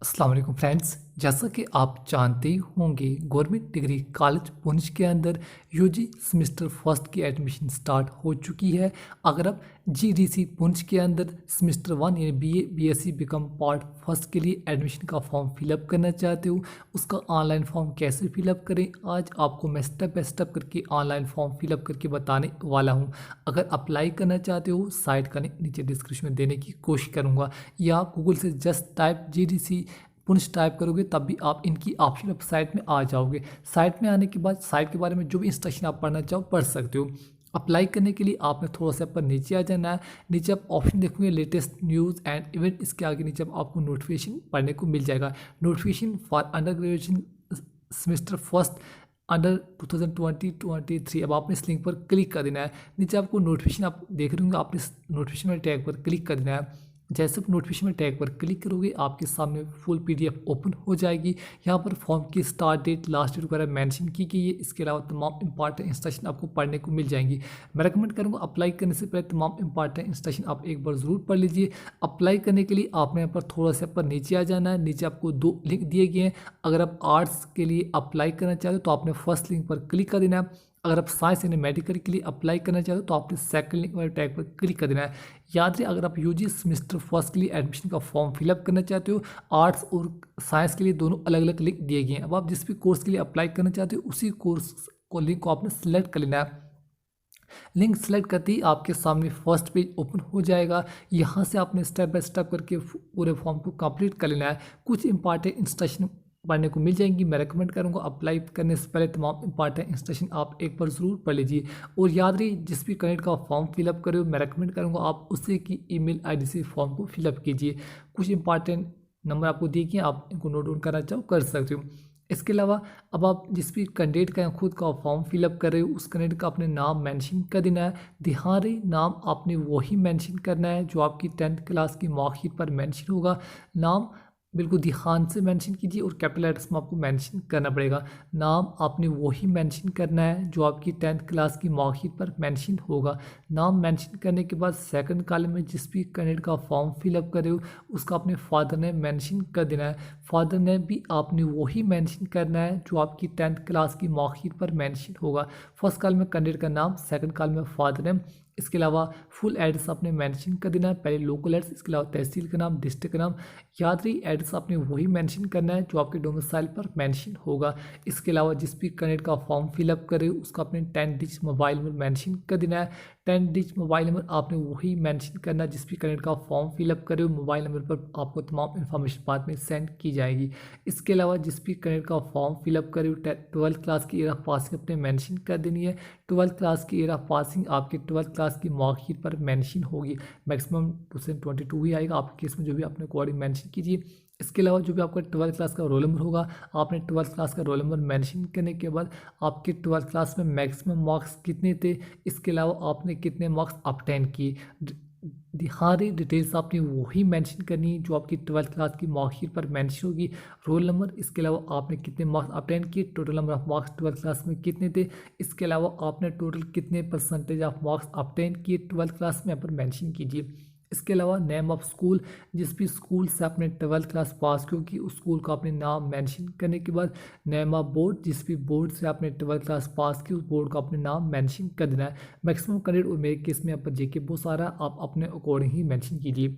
अस्सलाम वालेकुम फ्रेंड्स। जैसा कि आप जानते ही होंगे, गवर्नमेंट डिग्री कॉलेज पुंछ के अंदर यूजी सेमेस्टर फर्स्ट की एडमिशन स्टार्ट हो चुकी है। अगर आप जीडीसी पुंछ के अंदर सेमेस्टर वन यानी BA BSc BCom part first के लिए एडमिशन का फॉर्म फिलअप करना चाहते हो, उसका ऑनलाइन फॉर्म कैसे फिलअप करें, आज आपको मैं स्टेप बाय स्टेप करके ऑनलाइन फॉर्म फिलअप करके बताने वाला हूँ। अगर अप्लाई करना चाहते हो, साइट का नीचे डिस्क्रिप्शन में देने की कोशिश करूँगा, या आप गूगल से जस्ट टाइप जीडीसी पुनः टाइप करोगे तब भी आप इनकी ऑप्शन वेबसाइट में आ जाओगे। साइट में आने के बाद साइट के बारे में जो भी इंस्ट्रक्शन आप पढ़ना चाहो पढ़ सकते हो। अप्लाई करने के लिए आपने थोड़ा सा पर नीचे आ जाना है। नीचे आप ऑप्शन देखोगे लेटेस्ट न्यूज़ एंड इवेंट, इसके आगे नीचे आपको नोटिफिकेशन पढ़ने को मिल जाएगा। Notification for under graduation semester first under 2020-23। अब आपने इस लिंक पर क्लिक कर देना है। नीचे आपको नोटिफिकेशन आप देख रहे होंगे, आपने इस नोटिफिकेशन वाले टैग पर क्लिक कर देना है। जैसे आप नोटिफिकेशन में टैग पर क्लिक करोगे, आपके सामने फुल पीडीएफ ओपन हो जाएगी। यहाँ पर फॉर्म की स्टार्ट डेट, लास्ट डेट वगैरह मेंशन की गई है। इसके अलावा तमाम इंपॉर्टेंट इंस्ट्रक्शन आपको पढ़ने को मिल जाएंगी। मैं रेकमेंड करूँगा अप्लाई करने से पहले तमाम इंपॉर्टेंट इंस्ट्रक्शन आप एक बार ज़रूर पढ़ लीजिए। अप्लाई करने के लिए आपने यहाँ पर थोड़ा सा पर नीचे आ जाना है। नीचे आपको दो लिंक दिए गए हैं। अगर आप आर्ट्स के लिए अप्लाई करना चाहते हो तो आपने फर्स्ट लिंक पर क्लिक कर देना है। अगर आप साइंस यानी मेडिकल के लिए अप्लाई करना चाहते हो तो आपने सेकंड लिंक वाले टैग पर क्लिक कर देना है। याद रहे, अगर आप यूजी सेमेस्टर फर्स्ट के लिए एडमिशन का फॉर्म फिलअप करना चाहते हो, आर्ट्स और साइंस के लिए दोनों अलग अलग लिंक दिए गए हैं। अब आप जिस भी कोर्स के लिए अप्लाई करना चाहते हो उसी कोर्स को लिंक को आपने सेलेक्ट कर लेना है। लिंक सेलेक्ट करते ही आपके सामने फर्स्ट पेज ओपन हो जाएगा। यहाँ से आपने स्टेप बाय स्टेप करके पूरे फॉर्म को कंप्लीट कर लेना है। कुछ इंपॉर्टेंट इंस्ट्रक्शन पढ़ने को मिल जाएंगी। मैं रेकमेंड करूँगा अप्लाई करने से पहले तमाम इंपॉर्टेंट इंस्ट्रक्शन आप एक बार ज़रूर पढ़ लीजिए। और याद रही, जिस भी कैंडिडेट का फॉर्म फिलअप करे मैं रेकमेंड करूँगा आप उसी की ईमेल आईडी से फॉर्म को फिलअप कीजिए। कुछ इंपॉर्टेंट नंबर आपको दिए गए, आप इनको नोट डाउन करना चाहो कर सकते हो। इसके अलावा अब आप जिस भी कैंडिडेट का खुद का फॉर्म फिलअप कर रहे हो उस कैंडिडेट का अपने नाम मेंशन कर देना है। ध्यान रहे, नाम आपने वही मेंशन करना है जो आपकी 10th क्लास की मार्कशीट पर मेंशन होगा। नाम बिल्कुल ध्यान से मेंशन कीजिए और कैपिटल लेटर्स में आपको मेंशन करना पड़ेगा। नाम आपने वही मेंशन करना है जो आपकी 10th क्लास की मार्कशीट पर मेंशन होगा। नाम मेंशन करने के बाद सेकंड कॉलम में जिस भी कैंडिडेट का फॉर्म फिलअप करे हो उसका अपने फादर नेम मेंशन कर देना है। फादर नेम भी आपने वही मेंशन करना है जो आपकी 10th क्लास की मार्कशीट पर मेंशन होगा। फर्स्ट कॉलम में कैंडिडेट का नाम, सेकंड कॉलम में फादर नेम। इसके अलावा फुल एड्रेस आपने मेंशन कर देना है, पहले लोकल एड्रेस, इसके अलावा तहसील का नाम, डिस्ट्रिक्ट का नाम। याद रही, एड्रेस आपने वही मेंशन करना है जो आपके डोमिसाइल पर मेंशन होगा। इसके अलावा जिस भी कैंडिडेट का फॉर्म फिलअप करे उसका अपने 10 डिजिट मोबाइल नंबर मेंशन कर देना है। 10 डिजिट मोबाइल नंबर आपने वही मेंशन करना है जिस भी कैंडिडेट का फॉर्म फिलअप करे मोबाइल नंबर पर आपको तमाम इन्फॉर्मेशन बाद में सेंड की जाएगी। इसके अलावा जिस भी कैंडिडेट का फॉर्म फिलअप करे 12th क्लास की ईयर ऑफ पासिंग अपने मेंशन कर देनी है। 12th क्लास की ईयर ऑफ पासिंग आपकी 12th क्लास की मार्कशीट पर मेंशन होगी। मैक्सिमम 2022 ही आएगा आपके केस में, जो भी आपने अकॉर्डिंग मेंशन कीजिए। इसके अलावा जो भी आपका 12th क्लास का रोल नंबर होगा, आपने 12th क्लास का रोल नंबर मेंशन करने के बाद आपके 12th क्लास में मैक्सिमम मार्क्स कितने थे, इसके अलावा आपने कितने मार्क्स ऑब्टेन किए। सारी डिटेल्स आपने वही मेंशन करनी है जो आपकी 12th क्लास की मार्कशीट पर मेंशन होगी। रोल नंबर, इसके अलावा आपने कितने मार्क्स ऑब्टेन किए, total number of marks 12th class में कितने थे, इसके अलावा आपने टोटल कितने परसेंटेज ऑफ मार्क्स ऑब्टेन किए 12th क्लास में यहाँ पर मेंशन कीजिए। इसके अलावा नेम ऑफ स्कूल, जिस भी स्कूल से आपने 12th क्लास पास की होगी उस स्कूल का अपने नाम मेंशन करने के बाद नेम ऑफ बोर्ड, जिस भी बोर्ड से आपने 12th क्लास पास की उस बोर्ड का अपने नाम मेंशन कर देना है। मैक्सिमम कैंडिडेट और मेरे केस में यहाँ पर जेके बहुत सारा, आप अपने अकॉर्डिंग ही मेंशन कीजिए।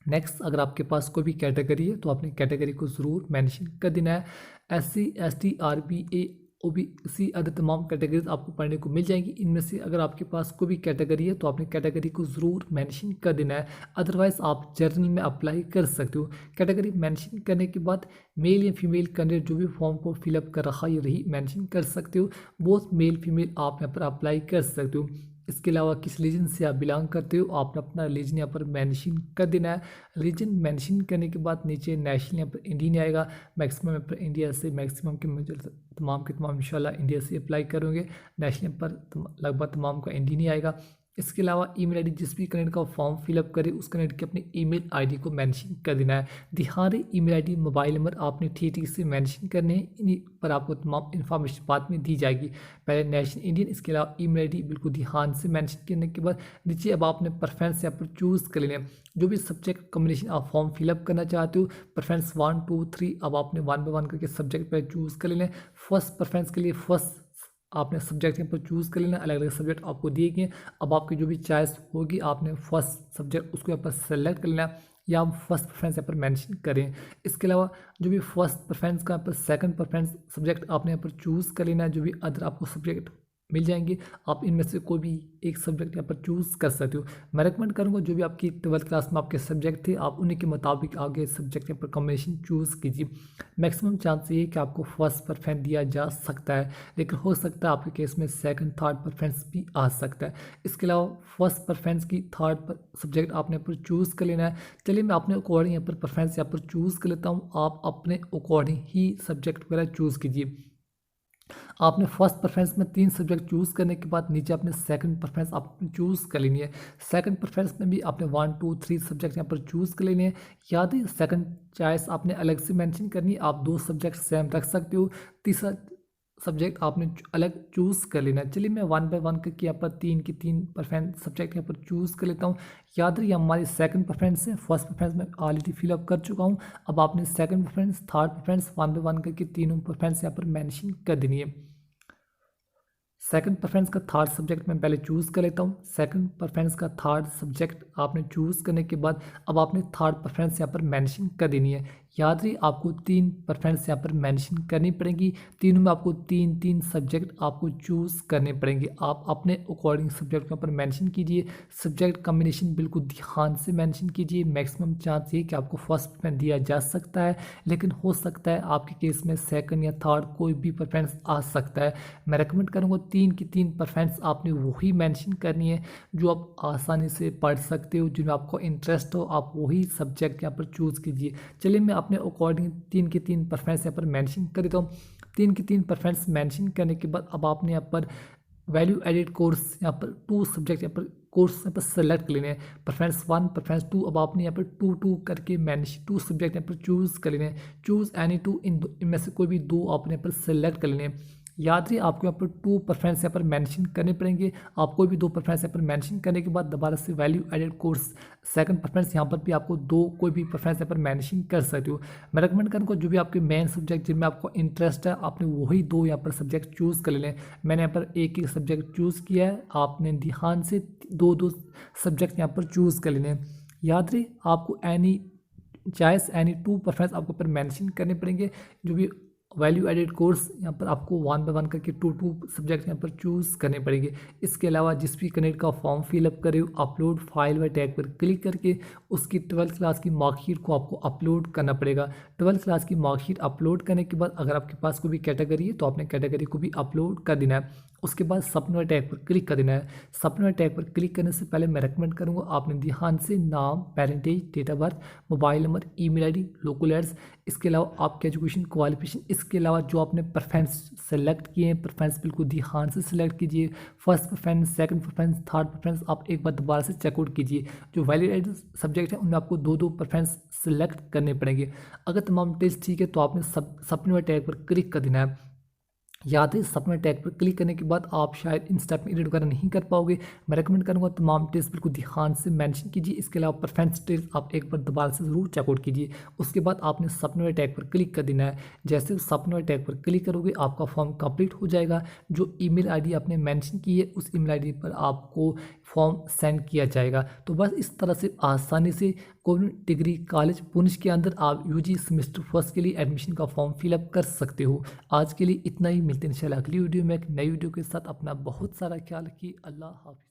नेक्स्ट, अगर आपके पास कोई भी कैटेगरी है तो आपने कैटेगरी को ज़रूर मेंशन कर देना है। SC ST RBA OBC other तमाम कैटेगरीज आपको पढ़ने को मिल जाएंगी। इनमें से अगर आपके पास कोई भी कैटेगरी है तो आपने कैटेगरी को ज़रूर मेंशन कर देना है, अदरवाइज़ आप जर्नल में अप्लाई कर सकते हो। कैटेगरी मेंशन करने के बाद मेल या फीमेल कैंडिडेट जो भी फॉर्म को फिलअप कर रहा है यही मेंशन कर सकते हो। बोथ मेल फीमेल आप यहाँ पर अप्लाई कर सकते हो। इसके अलावा किस रीजन से आप बिलोंग करते हो आपने अपना रीजन यहाँ पर मेंशन कर देना है। रीजन मेंशन करने के बाद नीचे नेशनल यहाँ पर इंडियन आएगा। मैक्सिमम यहाँ पर इंडिया से, मैक्सिमम के मुझे तमाम के तमाम इंशाल्लाह इंडिया से अप्लाई करोगे। नेशनल पर लगभग तमाम का इंडियन ही आएगा। इसके अलावा ईमेल आईडी जिस भी कैंडिडेट का फॉर्म फिलअप करे उस कैंडिडेट की अपनी ईमेल आईडी को मेंशन कर देना है। ध्यान रहे ईमेल आईडी मोबाइल नंबर आपने ठीक से मेंशन करने हैं, इन्हीं पर आपको तमाम इन्फॉर्मेशन बाद में दी जाएगी। पहले नेशनल इंडियन, इसके अलावा ईमेल आईडी बिल्कुल ध्यान से मेंशन करने के बाद नीचे अब आपने प्रेफरेंस यहाँ पर चूज़ कर लेना है। जो भी सब्जेक्ट कॉम्बिनेशन आप फॉर्म फिलअप करना चाहते हो, प्रेफरेंस 1 2 3 अब आपने 1 बाय 1 करके सब्जेक्ट पर चूज़ कर लेना है। फर्स्ट प्रेफरेंस के लिए फर्स्ट आपने सब्जेक्ट यहाँ पर चूज़ कर लेना, अलग अलग सब्जेक्ट आपको दिए गए। अब आपकी जो भी चॉइस होगी आपने फर्स्ट सब्जेक्ट उसको यहाँ पर सेलेक्ट कर लेना या आप फर्स्ट प्रेफरेंस यहाँ पर मेंशन करें। इसके अलावा जो भी फर्स्ट प्रेफरेंस का यहाँ पर सेकंड प्रेफरेंस सब्जेक्ट आपने यहाँ पर चूज़ कर लेना है। जो भी अदर आपको सब्जेक्ट मिल जाएंगे आप इनमें से कोई भी एक सब्जेक्ट यहाँ पर चूज़ कर सकते हो। मैं रेकमेंड करूँगा जो भी आपकी 12th क्लास में आपके सब्जेक्ट थे आप उन्हीं के मुताबिक आगे सब्जेक्ट यहाँ पर कॉम्बिनेशन चूज़ कीजिए। मैक्सिमम चांस ये है कि आपको फर्स्ट प्रेफरेंस दिया जा सकता है, लेकिन हो सकता है आपके केस में सेकंड थर्ड प्रेफरेंस भी आ सकता है। इसके अलावा फर्स्ट प्रेफरेंस की थर्ड सब्जेक्ट आपने यहाँ पर चूज़ कर लेना है। चलिए मैं अपने अकॉर्डिंग यहाँ पर प्रेफरेंस यहाँ पर चूज़ कर लेता हूँ, आप अपने अकॉर्डिंग ही सब्जेक्ट वगैरह चूज़ कीजिए। आपने फर्स्ट प्रेफरेंस में 3 सब्जेक्ट चूज़ करने के बाद नीचे आपने सेकंड प्रेफरेंस आपने चूज़ कर लेनी है। सेकंड प्रेफरेंस में भी आपने 1 2 3 सब्जेक्ट यहाँ पर चूज़ कर लेने हैं। याद है सेकंड चॉइस आपने अलग से मेंशन करनी है, आप 2 सब्जेक्ट सेम रख सकते हो, तीसरा सब्जेक्ट आपने अलग चूज़ कर लेना है। चलिए मैं 1 बाय 1 करके यहाँ पर 3 की 3 प्रेफरेंस सब्जेक्ट यहाँ पर चूज़ कर लेता हूँ। याद रही हमारी सेकंड प्रेफरेंस है, फर्स्ट प्रेफरेंस में ऑलरेडी फिलअप कर चुका हूँ। अब आपने second preference third preference 1 by 1 करके तीनों प्रेफरेंस यहाँ पर मेंशन कर देनी है। सेकंड प्रेफरेंस का थर्ड सब्जेक्ट मैं पहले चूज़ कर लेता हूँ। सेकंड प्रेफरेंस का थर्ड सब्जेक्ट आपने चूज़ करने के बाद अब आपने थर्ड प्रेफरेंस यहाँ पर मेंशन कर देनी है। याद रही आपको 3 प्रेफरेंस यहाँ पर मेंशन करनी पड़ेगी, तीनों में आपको 3 सब्जेक्ट आपको चूज़ करने पड़ेंगे। आप अपने अकॉर्डिंग सब्जेक्ट यहाँ पर मेंशन कीजिए, सब्जेक्ट कॉम्बिनेशन बिल्कुल ध्यान से मेंशन कीजिए। मैक्सिमम चांस ये कि आपको फर्स्ट प्रेफरेंस दिया जा सकता है, लेकिन हो सकता है आपके केस में सेकंड या थर्ड कोई भी प्रेफरेंस आ सकता है। मैं रेकमेंड करूँगा 3 की 3 प्रेफरेंस आपने वही मेंशन करनी है जो आप आसानी से पढ़ सकते हो, जिनमें आपको इंटरेस्ट हो, आप वही सब्जेक्ट यहाँ पर चूज़ कीजिए। चलिए मैं अपने अकॉर्डिंग 3 की 3 प्रेफरेंस यहाँ पर मेंशन कर देता हूँ। 3 की 3 प्रेफरेंस मेंशन करने के बाद अब आपने यहाँ पर वैल्यू एडेड कोर्स यहाँ पर 2 सब्जेक्ट यहाँ पर कोर्स यहाँ पर सेलेक्ट कर लेने हैं, प्रेफरेंस 1 प्रेफरेंस 2। अब आपने यहाँ पर 2 करके मेंशन 2 सब्जेक्ट यहाँ पर चूज़ कर लेने हैं। चूज़ एनी 2 इनमें से कोई भी 2 आपने यहाँ पर सेलेक्ट कर लेने हैं। याद रही आपको यहाँ पर 2 प्रेफरेंस यहाँ पर मेंशन करने पड़ेंगे। आप कोई भी 2 प्रेफरेंस यहाँ पर मेंशन करने के बाद दोबारा से value added course second preference यहाँ पर भी आपको 2 कोई भी प्रेफरेंस यहाँ पर मेंशन कर सकते हो। मैं रेकमेंड करूँगा जो भी आपके मेन सब्जेक्ट जिनमें आपको इंटरेस्ट है आपने वही 2 यहाँ पर सब्जेक्ट चूज़ कर लें। मैंने यहाँ पर एक सब्जेक्ट चूज़ किया है, आपने ध्यान से 2 सब्जेक्ट यहाँ पर चूज़ कर लेने। याद रही आपको एनी चॉइस एनी 2 प्रेफरेंस आपको पर मेंशन करने पड़ेंगे। जो भी वैल्यू एडेड कोर्स यहाँ पर आपको 1 बाय 1 करके 2 सब्जेक्ट यहाँ पर चूज़ करने पड़ेंगे। इसके अलावा जिस भी कैंडिडेट का फॉर्म फिलअप करे अपलोड फाइल व टैग पर क्लिक करके उसकी 12th क्लास की मार्कशीट को आपको अपलोड करना पड़ेगा। 12th क्लास की मार्कशीट अपलोड करने के बाद अगर आपके पास कोई भी कैटेगरी है तो आपने कैटेगरी को भी अपलोड कर देना है। उसके बाद सबमिट टैग पर क्लिक कर देना है। सबमिट टैग पर क्लिक करने से पहले मैं रेकमेंड करूँगा आपने ध्यान से नाम, parentage, date of birth, mobile number, email ID, local address, इसके अलावा आपके एजुकेशन क्वालिफिकेशन, इसके अलावा जो आपने प्रेफरेंस सेलेक्ट किए हैं प्रेफरेंस बिल्कुल ध्यान से सिलेक्ट कीजिए। First preference, second preference, third preference आप एक बार दोबारा से चेकआउट कीजिए। जो वैलिड सब्जेक्ट है उनमें आपको 2 प्रेफरेंस सेलेक्ट करने पड़ेंगे। अगर तमाम टेस्ट ठीक है तो आपने सबमिट टैग पर क्लिक कर देना है। याद है सबमिट टैग पर क्लिक करने के बाद आप शायद इन स्टेप में एडिट वगैरह नहीं कर पाओगे। मैं रेकमेंड करूँगा तमाम टेस्ट बिल्कुल ध्यान से मेंशन कीजिए। इसके अलावा प्रेफरेंस टेस्ट आप एक बार दोबारा से ज़रूर चेकआउट कीजिए। उसके बाद आपने सबमिट टैग पर क्लिक कर देना है। जैसे सबमिट टैग पर क्लिक करोगे आपका फॉर्म कंप्लीट हो जाएगा। जो ईमेल आईडी आपने मेंशन की है उस ईमेल आईडी पर आपको फॉर्म सेंड किया जाएगा। तो बस इस तरह से आसानी से गवर्नमेंट डिग्री कॉलेज पुंछ के अंदर आप यूजी सेमेस्टर फर्स्ट के लिए एडमिशन का फॉर्म फिलअप कर सकते हो। आज के लिए इतना ही, मिलते हैं इंशाल्लाह अगली वीडियो में एक नई वीडियो के साथ। अपना बहुत सारा ख्याल रखिए। अल्लाह हाफिज़।